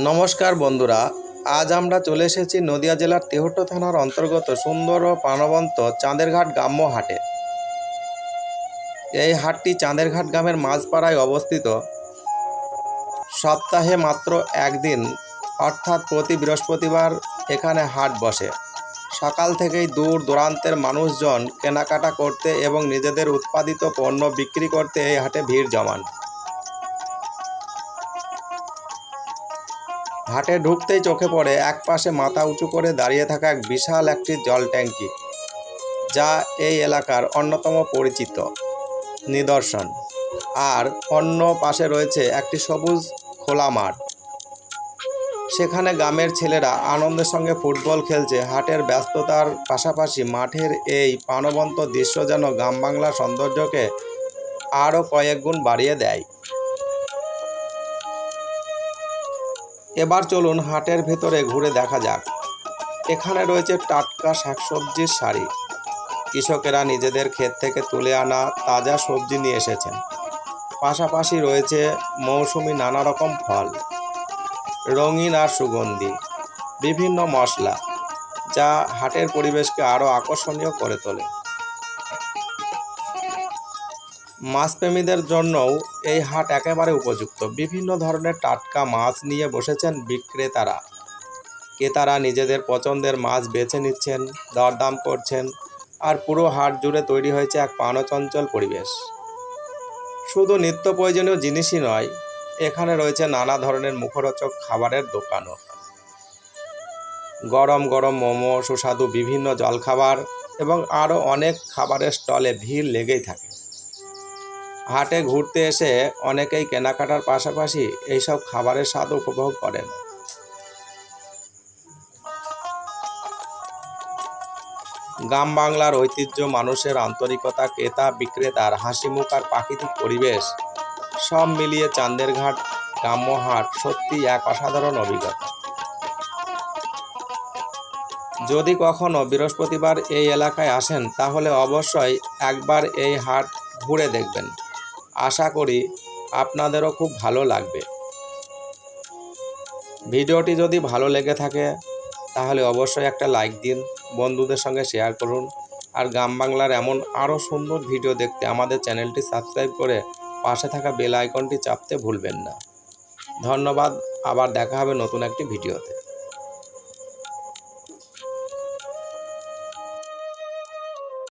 নমস্কার বন্ধুরা, আজ আমরা চলে এসেছি নদিয়া জেলার তেহট্ট থানার অন্তর্গত সুন্দর ও প্রাণবন্ত চাঁদেরঘাট গ্রাম্য হাটে। এই হাটটি চাঁদেরঘাট গ্রামের মাঝপাড়ায় অবস্থিত। সপ্তাহে মাত্র একদিন অর্থাৎ প্রতি বৃহস্পতিবার এখানে হাট বসে। সকাল থেকেই দূর দূরান্তের মানুষজন কেনাকাটা করতে এবং নিজেদের উৎপাদিত পণ্য বিক্রি করতে এই হাটে ভিড় জমান। হাটে ঢুকতেই চোখে পড়ে একপাশে মাথা উঁচু করে দাঁড়িয়ে থাকা এক বিশাল একটি জল ট্যাঙ্কি, যা এই এলাকার অন্যতম পরিচিত নিদর্শন। আর অন্য পাশে রয়েছে একটি সবুজ খোলা মাঠ, সেখানে গ্রামের ছেলেরা আনন্দের সঙ্গে ফুটবল খেলছে। হাটের ব্যস্ততার পাশাপাশি মাঠের এই প্রাণবন্ত দৃশ্য যেন গ্রাম বাংলার সৌন্দর্যকে আরও কয়েক গুণ বাড়িয়ে দেয়। এবার চলুন হাটের ভেতরে ঘুরে দেখা যাক। এখানে রয়েছে টাটকা শাকসবজির সারি। কৃষকেরা নিজেদের ক্ষেত থেকে তুলে আনা তাজা সবজি নিয়ে এসেছেন। পাশাপাশি রয়েছে মৌসুমি নানা রকম ফল, রঙিন আর সুগন্ধি বিভিন্ন মশলা, যা হাটের পরিবেশকে আরও আকর্ষণীয় করে তোলে। মাছপ্রেমীদের জন্যও এই হাট একেবারে উপযুক্ত। বিভিন্ন ধরনের টাটকা মাছ নিয়ে বসেছেন বিক্রেতারা। ক্রেতারা নিজেদের পছন্দের মাছ বেছে নিচ্ছেন, দরদাম করছেন, আর পুরো হাট জুড়ে তৈরি হয়েছে এক প্রাণচঞ্চল পরিবেশ। শুধু নিত্য প্রয়োজনীয় জিনিসই নয়, এখানে রয়েছে নানা ধরনের মুখরোচক খাবারের দোকানও। গরম গরম মোমো, সুস্বাদু বিভিন্ন জলখাবার এবং আরও অনেক খাবারের স্টলে ভিড় লেগেই থাকে। হাটে ঘুরতে এসে অনেকেই কেনাকাটার পাশাপাশি এইসব খাবারের স্বাদ উপভোগ করেন। গ্রাম বাংলার ঐতিহ্য, মানুষের আন্তরিকতা, ক্রেতা বিক্রেতার হাসিমুখ আর প্রাকৃতিক পরিবেশ সব মিলিয়ে চাঁদেরঘাট গ্রাম্য হাট সত্যি এক অসাধারণ অভিজ্ঞতা। যদি কখনো বৃহস্পতিবার এই এলাকায় আসেন তাহলে অবশ্যই একবার এই হাট ঘুরে দেখবেন। আশা করি আপনাদেরও খুব ভালো লাগবে। ভিডিওটি যদি ভালো লেগে থাকে তাহলে অবশ্যই একটা লাইক দিন, বন্ধুদের সঙ্গে শেয়ার করুন। আর গ্রাম বাংলার এমন আরও সুন্দর ভিডিও দেখতে আমাদের চ্যানেলটি সাবস্ক্রাইব করে পাশে থাকা বেল আইকনটি চাপতে ভুলবেন না। ধন্যবাদ। আবার দেখা হবে নতুন একটি ভিডিওতে।